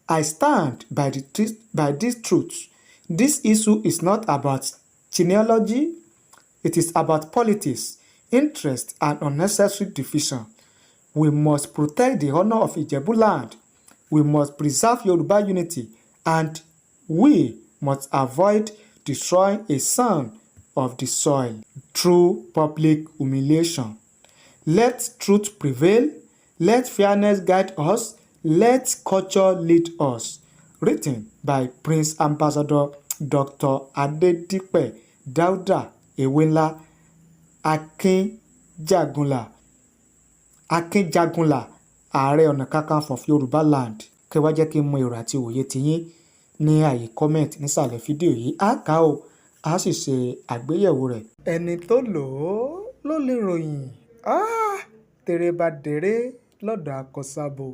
I stand by this truth. This issue is not about genealogy. It is about politics, interest, and unnecessary division. We must protect the honor of Ijebu land. We must preserve Yoruba unity, and we must avoid destroying a son of the soil through public humiliation. Let truth prevail. Let fairness guide us. Let culture lead us. Written by Prince Ambassador Dr. Adedipe Dauda Ewenla Akinjagunla, Ààrẹ Ọ̀nà Kakanfò of Yorùbá land. Kẹ́ wá jẹ́ kí n mọ èrò àti òye tiyín ní ààyè comment nísàlẹ̀ fídíò yìí. A kà ó, a sì ṣe àgbéyẹ̀wò rẹ̀. Ẹni tó lò ó ló lè ròyìn. Tèrè bá dèrè lọ́dọ̀ àkọsàbò.